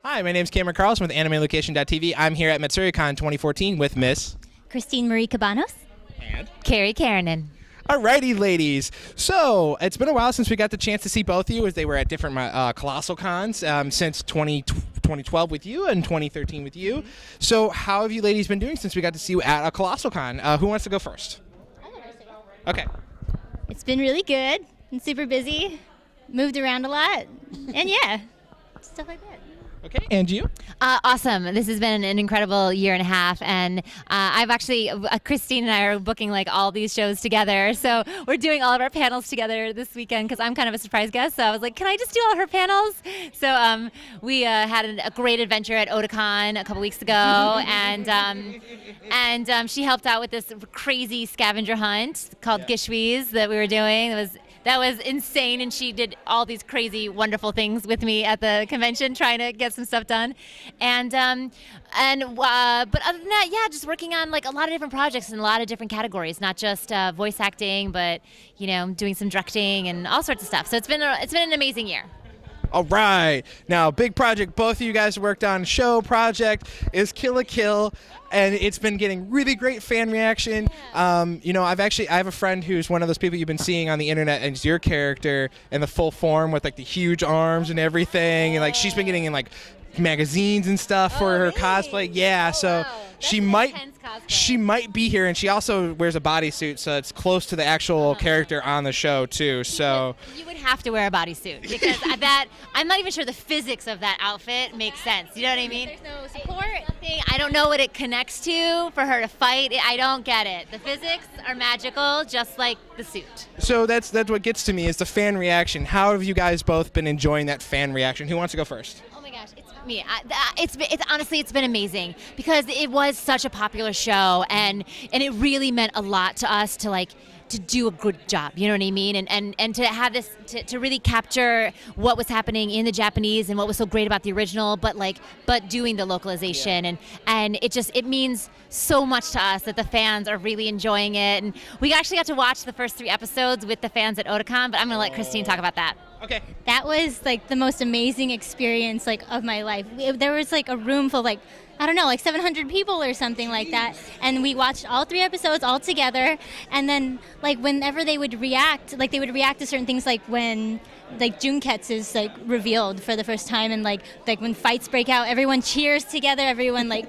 Hi, my name is Cameron Carlson with AnimeLocation.tv. I'm here at Matsuricon 2014 with Miss Christine Marie Cabanos. and Carrie Kernean. Alrighty, ladies. So it's been a while since we got the chance to see both of you, as they were at different Colossal Cons since 2012 with you and 2013 with you. So how have you ladies been doing since we got to see you at a Colossal Con? Who wants to go first? Okay. It's been really good and super busy. Moved around a lot. And yeah, stuff like that. Okay, and you? Awesome. This has been an incredible year and a half, and I've actually, Christine and I are booking like all these shows together, so we're doing all of our panels together this weekend because I'm kind of a surprise guest, so I was like, can I just do all her panels? So we had a great adventure at Otakon a couple weeks ago, and she helped out with this crazy scavenger hunt called Gishwees that we were doing. That was insane, and she did all these crazy, wonderful things with me at the convention, trying to get some stuff done, but other than that, yeah, just working on like a lot of different projects in a lot of different categories, not just voice acting, but doing some directing and all sorts of stuff. So it's been an amazing year. All right. Now, big project both of you guys worked on, show project is Kill la Kill, and it's been getting really great fan reaction. I have a friend who's one of those people you've been seeing on the internet, and it's your character in the full form with like the huge arms and everything, and like she's been getting in like magazines and stuff for her cosplay. Yeah, so she might be here, and she also wears a bodysuit, so it's close to the actual character on the show too. So you would have to wear a bodysuit because that I'm not even sure the physics of that outfit makes sense. You know what I mean? There's no support. I don't know what it connects to for her to fight. I don't get it. The physics are magical, just like the suit. So that's what gets to me is the fan reaction. How have you guys both been enjoying that fan reaction? Who wants to go first? Oh my gosh, it's me. It's been amazing because it was such a popular show, and it really meant a lot to us to do a good job, you know what I mean? And to have this, to really capture what was happening in the Japanese and what was so great about the original, but doing the localization, and it means so much to us that the fans are really enjoying it. And we actually got to watch the first 3 episodes with the fans at Otakon, but I'm going to let Christine talk about that. Okay. That was like the most amazing experience of my life. There was like a room full of 700 people or something like that, and we watched all 3 episodes all together. And then whenever they would react to certain things, like when Junketsu is revealed for the first time, and like when fights break out, everyone cheers together. Everyone they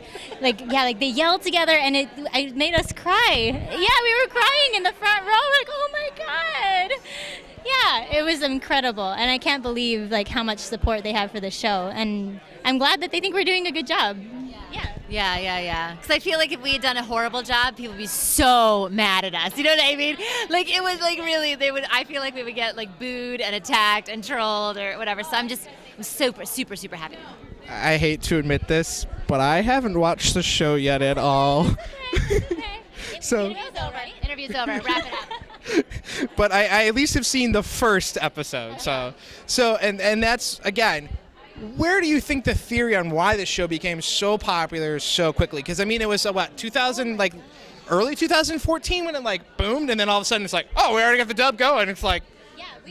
yell together, and it made us cry. Yeah, we were crying in the front row, like, oh my god. Yeah, it was incredible, and I can't believe how much support they have for the show, and I'm glad that they think we're doing a good job. Yeah. Because I feel like if we had done a horrible job, people would be so mad at us. You know what I mean? It was really, I feel like we would get booed and attacked and trolled or whatever. So I'm super, super, super happy. I hate to admit this, but I haven't watched the show yet at all. Okay. So Interview's over. Wrap it up. But I at least have seen the first episode. So and that's, again, where do you think the theory on why this show became so popular so quickly? Because I mean, it was early 2014 when it boomed, and then all of a sudden it's we already got the dub going. It's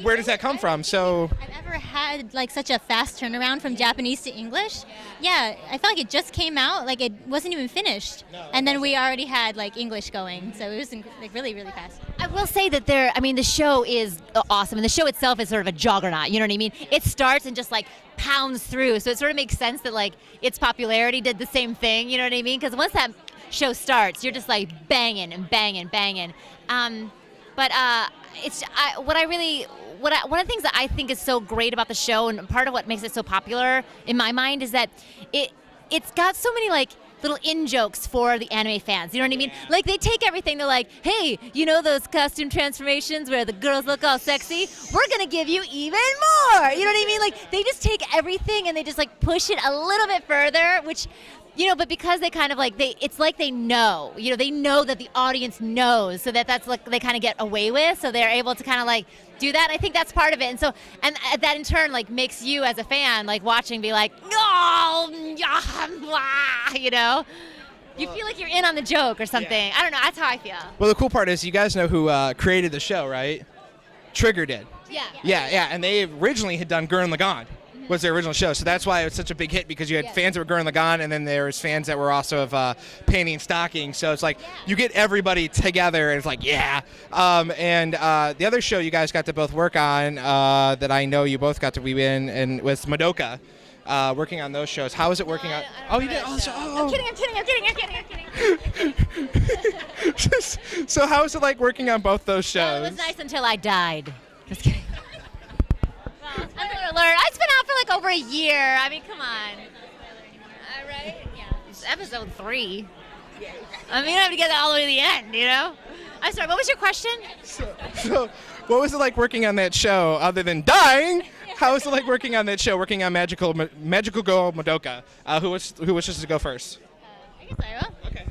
where does that come from? So I've ever had such a fast turnaround from Japanese to English. Yeah, I felt like it just came out, it wasn't even finished, and then we already had English going. So it was really, really fast. I will say that the show is awesome, and the show itself is sort of a juggernaut. You know what I mean? It starts and just pounds through, so it sort of makes sense that its popularity did the same thing. You know what I mean? Because once that show starts, you're just banging and banging, banging. One of the things that I think is so great about the show, and part of what makes it so popular in my mind, is that it's got so many little in-jokes for the anime fans. You know what I mean? They take everything, they're hey, those costume transformations where the girls look all sexy? We're going to give you even more! You know what I mean? They just take everything and they just push it a little bit further, which, but because they kind of it's they know, they know that the audience knows, so that's they kind of get away with, so they're able to kind of do that. I think that's part of it, and that in turn makes you as a fan watching be no, you feel like you're in on the joke or something. Yeah. I don't know. That's how I feel. Well, the cool part is you guys know who created the show, right? Trigger did. Yeah. Yeah, and they originally had done Gurren Lagann. was the original show. So that's why it was such a big hit, because you had fans that were Gurren Lagann, and then there was fans that were also of Panty and Stocking. So it's like you get everybody together, and it's like, and the other show you guys got to both work on that I know you both got to be in, and was Madoka. Working on those shows. How was it working on? Oh, you did. I'm kidding. So how was it like working on both those shows? Well, it was nice until I died. Just kidding. Well, spoiler alert. It's been out for like over a year. I mean, come on. All right. Yeah. It's episode 3. I mean, you don't have to get all the way to the end, you know? I'm sorry. What was your question? So what was it like working on that show, other than dying? How was it like working on that show, working on Magical Girl Madoka? Who wishes to go first? I guess I will. Okay.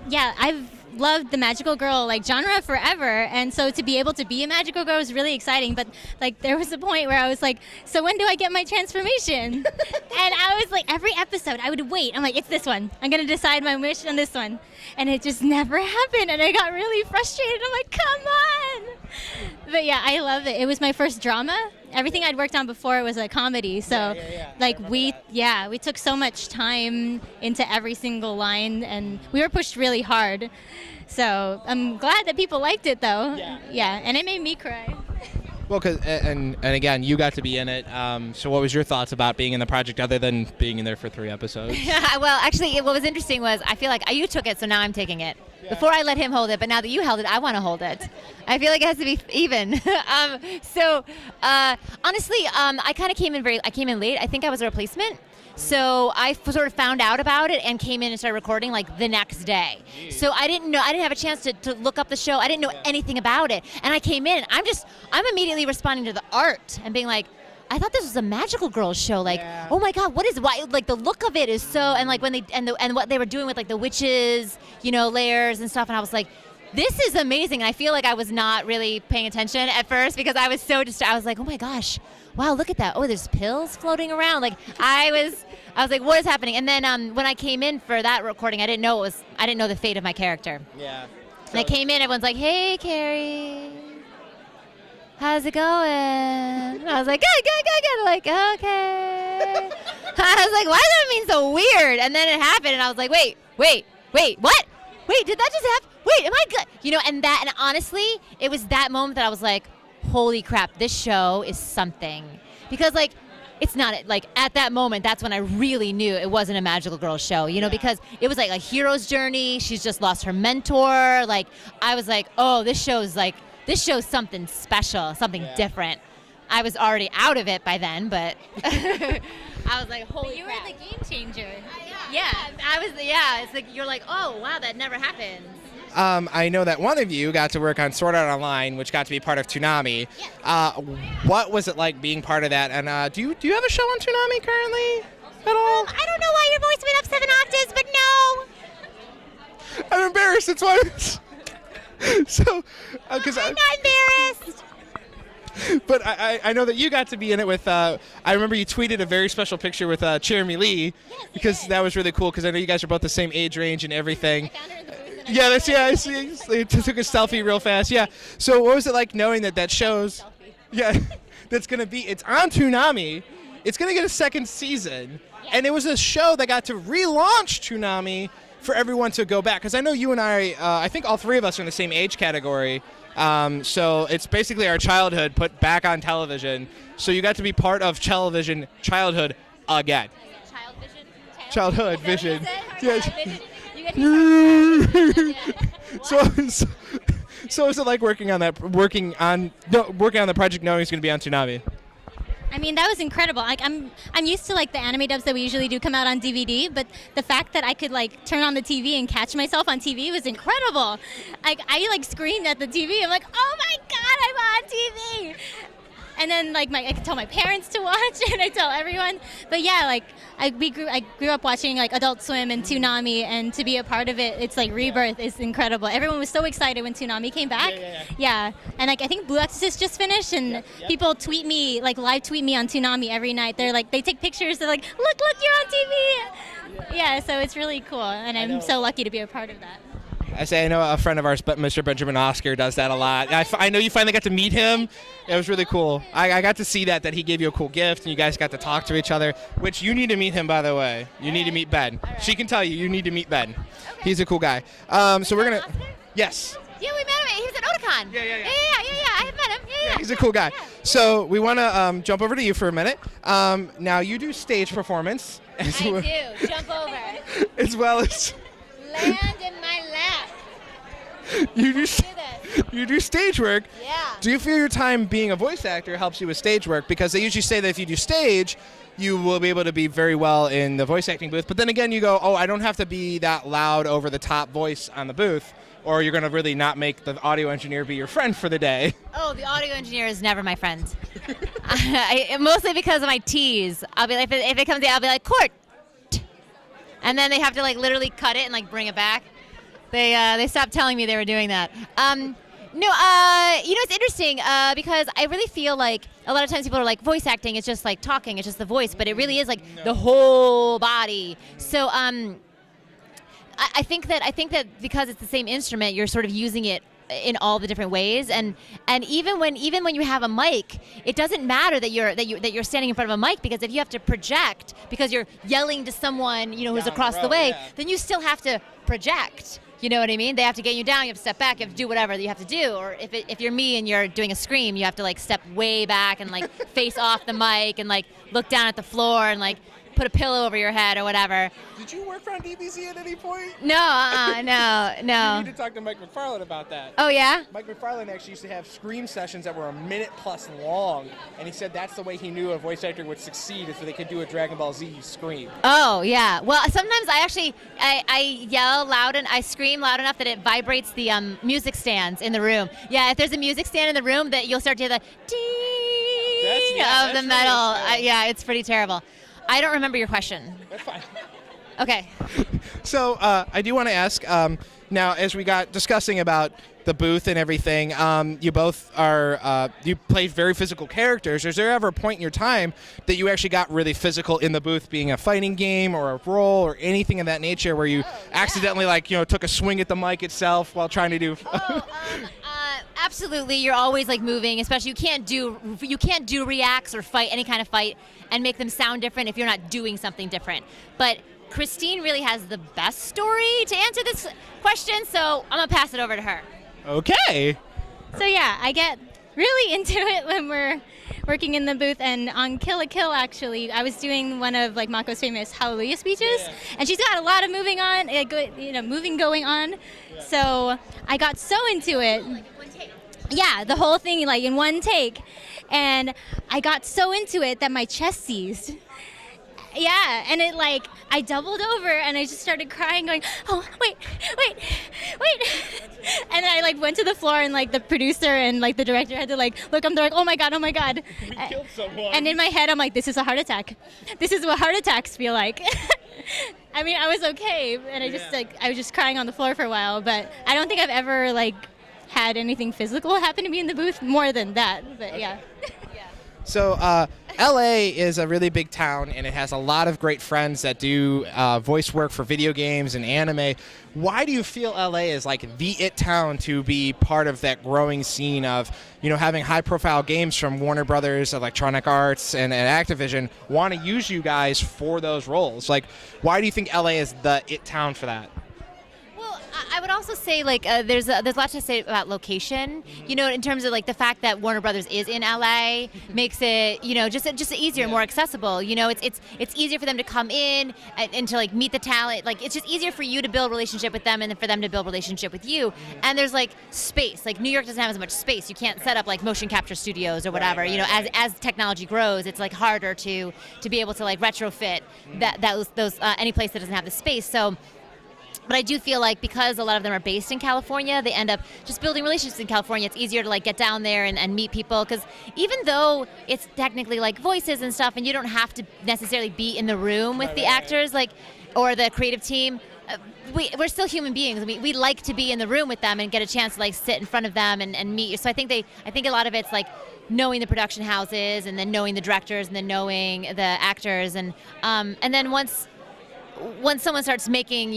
Yeah, I've loved the magical girl genre forever, and so to be able to be a magical girl was really exciting. But like there was a point where I was like, so when do I get my transformation? And I was like, every episode I would wait. I'm like, it's this one. I'm gonna decide my wish on this one, and it just never happened. And I got really frustrated. I'm like, come on. But yeah, I love it. It was my first drama. Everything I'd worked on before was a comedy, so like we took so much time into every single line, and we were pushed really hard. So I'm glad that people liked it, though. Yeah, and it made me cry. Well, and again, you got to be in it. So what was your thoughts about being in the project, other than being in there for 3 episodes? Well, actually, what was interesting was I feel like you took it, so now I'm taking it. Before I let him hold it, but now that you held it, I want to hold it. I feel like it has to be even. Honestly, I kind of came in late. I think I was a replacement. So I sort of found out about it and came in and started recording like the next day. So I didn't have a chance to look up the show. I didn't know anything about it. And I came in, I'm immediately responding to the art and being like, I thought this was a magical girls show. Like, oh my God, like the look of it is so, and like when they, and what they were doing with like the witches, layers and stuff. And I was like, this is amazing. And I feel like I was not really paying attention at first because I was so distracted. I was like, oh my gosh, wow, look at that. Oh, there's pills floating around. Like I was like, what is happening? And then when I came in for that recording, I didn't know the fate of my character. Yeah. And I came in, everyone's like, hey, Carrie. How's it going? And I was like, good. Like, okay. I was like, why does that mean so weird? And then it happened, and I was like, wait, what? Wait, did that just happen? Wait, am I good? And honestly, it was that moment that I was like, holy crap, this show is something. Because, like, it's not, like, at that moment, that's when I really knew it wasn't a magical girl show, because it was like a hero's journey. She's just lost her mentor. Like, I was like, oh, this show's something special, something different. I was already out of it by then, but I was like, holy crap. crap. You were the game changer. Yeah, it's like, you're like, oh, wow, that never happens. I know that one of you got to work on Sword Art Online, which got to be part of Toonami. Yes. What was it like being part of that? And do you have a show on Toonami currently at all? I don't know why your voice went up 7 octaves, but no. I'm embarrassed. That's why. So, because I'm not embarrassed. But I know that you got to be in it with. I remember you tweeted a very special picture with Jeremy Lee, because that was really cool. Because I know you guys are both the same age range and everything. I found her in the booth and I see. They took a selfie real fast. Yeah. So what was it like knowing that shows? Yeah, that's gonna be. It's on Toonami. It's gonna get a second season, and it was a show that got to relaunch Toonami for everyone to go back. Because I know you and I think all 3 of us are in the same age category. So it's basically our childhood put back on television. So you got to be part of television childhood again. Childhood vision. Yes. So is it like working on the project knowing it's going to be on Toonami? I mean, that was incredible. Like, I'm used to like the anime dubs that we usually do come out on DVD, but the fact that I could like turn on the TV and catch myself on TV was incredible. Like, I like screamed at the TV. I'm like, oh my God, I'm on TV. And then like I could tell my parents to watch, and I tell everyone. But yeah, like I grew up watching like Adult Swim and Toonami, and to be a part of it, it's like rebirth is incredible. Everyone was so excited when Toonami came back. Yeah. And like I think Blue Exorcist just finished, and people tweet me, like live tweet me on Toonami every night. They're like, they take pictures. They're like, look, you're on TV. Yeah, so it's really cool, and I'm so lucky to be a part of that. I say I know a friend of ours, but Mr. Benjamin Oscar does that a lot. I know you finally got to meet him. It was really cool. I got to see that he gave you a cool gift, and you guys got to talk to each other, which you need to meet him, by the way. You need to meet Ben. She can tell you need to meet Ben. Okay. He's a cool guy. So we're going to... Yes. Yeah, we met him. He was at Otakon. Yeah. I have met him. Yeah. He's a cool guy. Yeah. So we want to jump over to you for a minute. Now, you do stage performance. I do. Jump over. As well as... Land in my lap. You do stage work. Yeah. Do you feel your time being a voice actor helps you with stage work? Because they usually say that if you do stage, you will be able to be very well in the voice acting booth. But then again, you go, oh, I don't have to be that loud over the top voice on the booth, or you're going to really not make the audio engineer be your friend for the day. Oh, the audio engineer is never my friend. Mostly because of my T's. I'll be like, if it comes in, I'll be like, court. And then they have to like literally cut it and like bring it back. They stopped telling me they were doing that. It's interesting because I really feel like a lot of times people are like, voice acting is just like talking, it's just the voice, but it really is like the whole body. So I think that because it's the same instrument, you're sort of using it in all the different ways, and even when you have a mic, it doesn't matter that you're standing in front of a mic, because if you have to project because you're yelling to someone who's across the way, then you still have to project. You know what I mean? They have to get you down, you have to step back, you have to do whatever you have to do. Or if you're me and you're doing a scream, you have to like step way back and like face off the mic and like look down at the floor and like put a pillow over your head or whatever. Did you work for DBZ at any point? No, no. You need to talk to Mike McFarlane about that. Oh, yeah? Mike McFarlane actually used to have scream sessions that were a minute plus long, and he said that's the way he knew a voice actor would succeed, is so they could do a Dragon Ball Z scream. Oh, yeah. Well, sometimes I yell loud and I scream loud enough that it vibrates the music stands in the room. Yeah, if there's a music stand in the room, that you'll start to hear the ding of the metal. Yeah, it's pretty terrible. I don't remember your question. That's fine. Okay. So I do want to ask, now as we got discussing about the booth and everything, you both are, you play very physical characters. Is there ever a point in your time that you actually got really physical in the booth, being a fighting game or a role or anything of that nature, where you accidentally took a swing at the mic itself while trying to do... Absolutely, you're always like moving, especially you can't do reacts or fight any kind of fight and make them sound different if you're not doing something different. But Christine really has the best story to answer this question, so I'm gonna pass it over to her. Okay. So yeah, I get really into it when we're working in the booth, and on Kill la Kill, actually, I was doing one of like Mako's famous Hallelujah speeches, and she's got a lot of moving going on. Yeah. So I got so into it. Yeah, the whole thing like in one take, and I got so into it that my chest seized. Yeah, and it like I doubled over and I just started crying, going, "Oh, wait," and I like went to the floor, and like the producer and like the director had to like look up. They're like, "Oh my god!" We killed someone. And in my head, I'm like, "This is a heart attack. This is what heart attacks feel like." I mean, I was okay, and I was just crying on the floor for a while, but I don't think I've ever like had anything physical happen to me in the booth more than that. But yeah. So LA is a really big town, and it has a lot of great friends that do voice work for video games and anime. Why do you feel LA is like the it town to be part of that growing scene of, having high profile games from Warner Brothers, Electronic Arts, and Activision want to use you guys for those roles? Like, why do you think LA is the it town for that? I would also say there's a lot to say about location. In terms of like the fact that Warner Brothers is in LA makes it just easier, more accessible. It's easier for them to come in and to like meet the talent. Like it's just easier for you to build relationship with them and then for them to build relationship with you. And there's like space. Like New York doesn't have as much space. You can't set up like motion capture studios or whatever. As technology grows, it's like harder to be able to like retrofit those any place that doesn't have the space. So. But I do feel like because a lot of them are based in California, they end up just building relationships in California. It's easier to like get down there and meet people, because even though it's technically like voices and stuff, and you don't have to necessarily be in the room with the actors or the creative team, we're still human beings. We like to be in the room with them and get a chance to like sit in front of them and meet you. So I think a lot of it's like knowing the production houses, and then knowing the directors, and then knowing the actors, and then once once someone starts making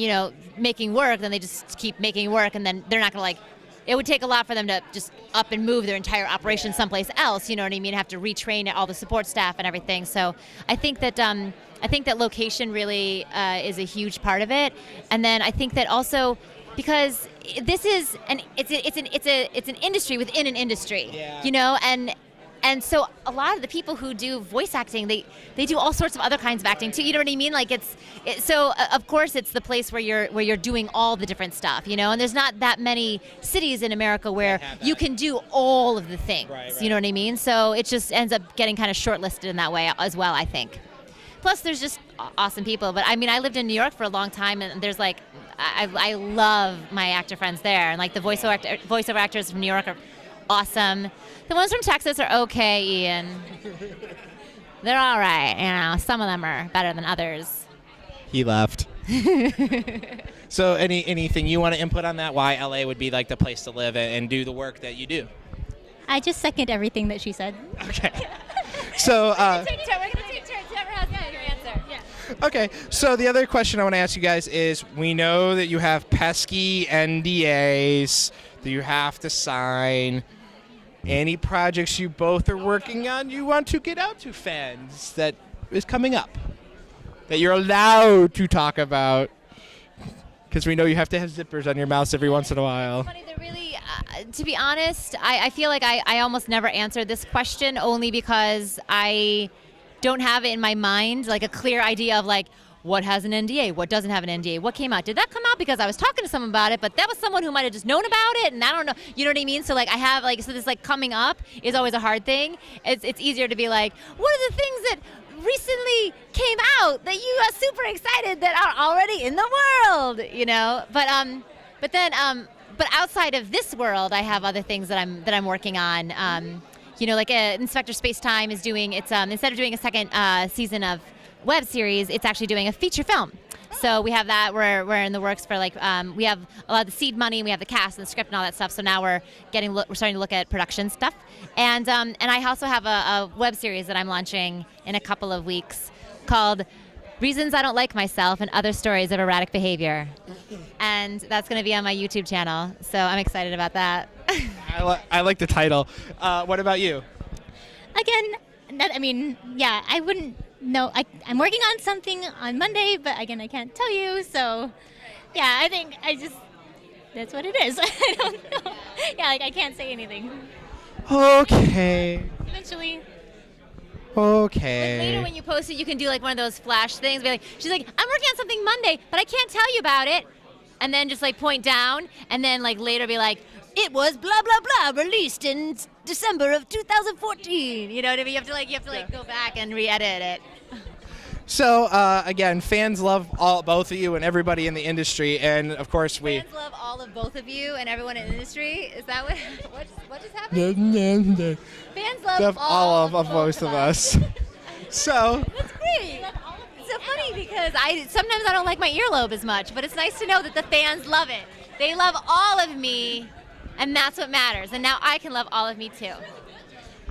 work, then they just keep making work, and then they're not going to like. It would take a lot for them to just up and move their entire operation someplace else. You know what I mean? Have to retrain all the support staff and everything. So I think that location really is a huge part of it. And then I think that also because this is it's an industry within an industry. Yeah. You know, and so a lot of the people who do voice acting, they do all sorts of other kinds of acting too. You know what I mean? Like so of course it's the place where you're doing all the different stuff, you know. And there's not that many cities in America where you can do all of the things. Right. You know what I mean? So it just ends up getting kind of shortlisted in that way as well, I think. Plus, there's just awesome people. But I mean, I lived in New York for a long time, and there's like I love my actor friends there, and like the voiceover actors from New York are awesome. The ones from Texas are okay, Ian. They're all right. You know, some of them are better than others. He left. So anything you want to input on that? Why LA would be like the place to live and do the work that you do? I just second everything that she said. Okay. So. We're gonna take turns. Whoever has your answer. Yeah. Okay. So the other question I want to ask you guys is: we know that you have pesky NDAs that you have to sign. Any projects you both are working on you want to get out to fans that is coming up that you're allowed to talk about? Because we know you have to have zippers on your mouth every once in a while. Funny, they're really, to be honest, I feel like I almost never answered this question only because I don't have it in my mind, like a clear idea of like, what has an NDA? What doesn't have an NDA? What came out? Did that come out because I was talking to someone about it, but that was someone who might have just known about it, and I don't know. You know what I mean? So like I have like, so this like coming up is always a hard thing. It's easier to be like, what are the things that recently came out that you are super excited that are already in the world? You know? But outside of this world, I have other things that I'm working on. You know, like Inspector Spacetime is doing instead of doing a second season of web series, it's actually doing a feature film. So we have that. We're in the works for like we have a lot of the seed money, and we have the cast and the script and all that stuff. So now we're starting to look at production stuff, and I also have a web series that I'm launching in a couple of weeks called Reasons I Don't Like Myself and Other Stories of Erratic Behavior, and that's going to be on my YouTube channel. So I'm excited about that. I like the title. What about you? Again, I wouldn't know. I'm working on something on Monday, but again, I can't tell you. So, yeah, I think that's what it is. I don't know. Yeah, like I can't say anything. Okay. Eventually. Okay. Like later when you post it, you can do like one of those flash things. Be like, she's like, I'm working on something Monday, but I can't tell you about it. And then just like point down, and then like later be like, it was blah blah blah released in December of 2014. You know what I mean? You have to go back and re-edit it. So again, fans love both of you and everybody in the industry, and of course Fans love all of both of you and everyone in the industry. Is that what just happened? Fans love all of both of us. So that's great. It's so funny because sometimes I don't like my earlobe as much, but it's nice to know that the fans love it. They love all of me, and that's what matters. And now I can love all of me too.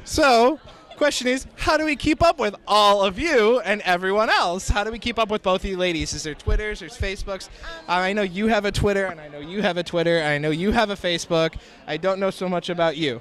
So, question is, how do we keep up with all of you and everyone else? How do we keep up with both of you ladies? Is there Twitters, there's Facebooks? I know you have a Twitter, and I know you have a Twitter, and I know you have a Facebook. I don't know so much about you.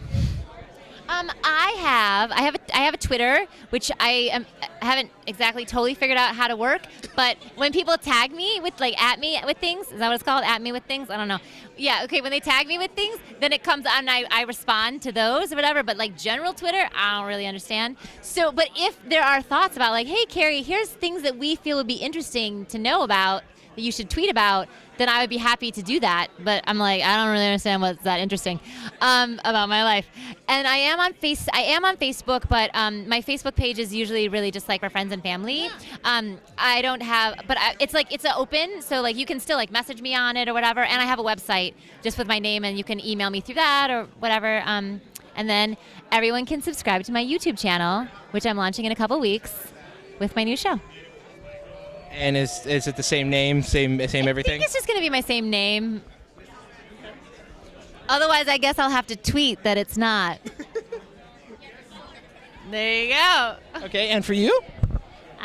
I have a Twitter, which I haven't exactly totally figured out how to work. But when people tag me with like at me with things, is that what it's called? At me with things? I don't know. Yeah, okay. When they tag me with things, then it comes on and I respond to those or whatever. But like general Twitter, I don't really understand. So, but if there are thoughts about like, hey Carrie, here's things that we feel would be interesting to know about that you should tweet about, then I would be happy to do that. But I'm like, I don't really understand what's that interesting about my life. And I am on Facebook, but my Facebook page is usually really just like for friends and family. I don't have, but it's open, so like you can still like message me on it or whatever. And I have a website just with my name, and you can email me through that or whatever. And then everyone can subscribe to my YouTube channel, which I'm launching in a couple weeks with my new show. And is it the same name, same everything? I think it's just going to be my same name. Otherwise, I guess I'll have to tweet that it's not. There you go. Okay, and for you?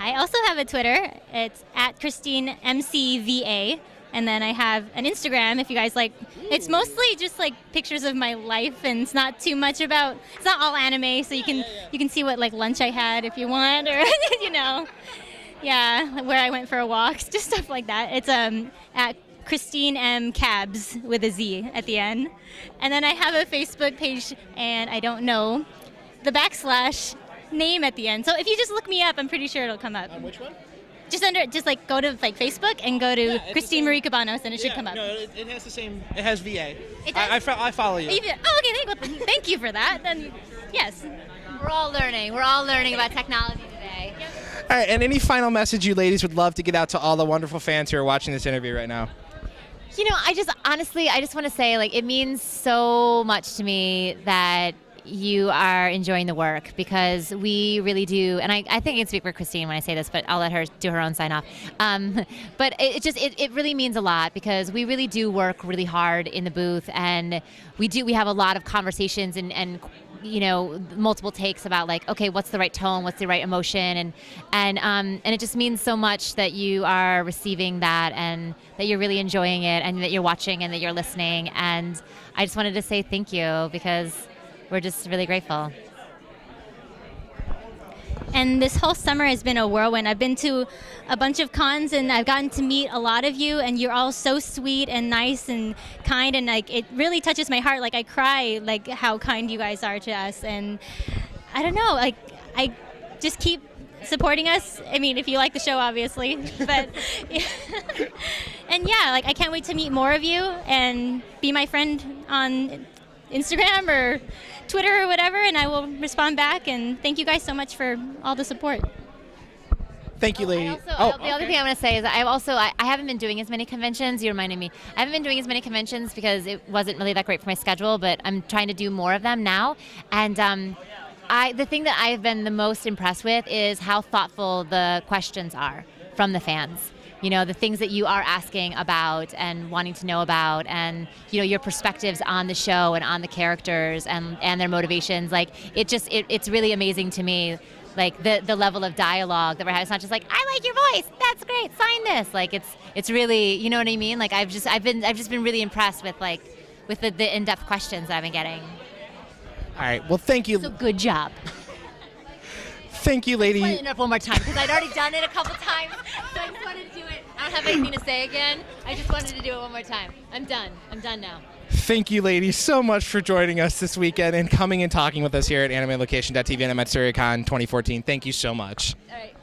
I also have a Twitter. It's at ChristineMCVA. And then I have an Instagram if you guys like. It's mostly just like pictures of my life, and it's not too much about, it's not all anime, so you can see what like lunch I had if you want, or you know. Yeah, where I went for a walk, just stuff like that. It's at Christine M Cabs with a Z at the end. And then I have a Facebook page, and I don't know the / name at the end. So if you just look me up, I'm pretty sure it'll come up. On which one? Just like go to like Facebook and go to Christine Marie Cabanos, and it should come up. No, it has the same. It has VA. It does? I follow you. Oh, okay. Thank you for that. Then yes. We're all learning. We're all learning about technology today. All right, and any final message you ladies would love to get out to all the wonderful fans who are watching this interview right now? You know, I just want to say, like, it means so much to me that you are enjoying the work, because we really do, and I think I can speak for Christine when I say this, but I'll let her do her own sign off. But it really means a lot, because we really do work really hard in the booth, and we have a lot of conversations and you know, multiple takes about like, okay, what's the right tone, what's the right emotion, and it just means so much that you are receiving that, and that you're really enjoying it, and that you're watching, and that you're listening. And I just wanted to say thank you, because we're just really grateful. And this whole summer has been a whirlwind. I've been to a bunch of cons, and I've gotten to meet a lot of you, and you're all so sweet and nice and kind, and like it really touches my heart. Like I cry, like how kind you guys are to us. And I don't know, like I just keep supporting us. I mean, if you like the show, obviously, but and yeah, like I can't wait to meet more of you and be my friend on Instagram or Twitter or whatever, and I will respond back. And thank you guys so much for all the support. Thank you, lady. The other thing I want to say is I haven't been doing as many conventions. You reminded me. I haven't been doing as many conventions because it wasn't really that great for my schedule, but I'm trying to do more of them now. And the thing that I've been the most impressed with is how thoughtful the questions are from the fans. You know, the things that you are asking about and wanting to know about, and, you know, your perspectives on the show and on the characters and their motivations. Like, it's really amazing to me, like, the level of dialogue that we're having. It's not just like, I like your voice, that's great, sign this. Like, it's really, you know what I mean? Like, I've just been really impressed with the in-depth questions that I've been getting. All right, well, thank you. So good job. Thank you, lady. I want to interrupt one more time because I'd already done it a couple times, so I just wanted to do it. I don't have anything to say again. I just wanted to do it one more time. I'm done. I'm done now. Thank you, ladies, so much for joining us this weekend and coming and talking with us here at AnimeLocation.tv and at Matsuricon 2014. Thank you so much. All right.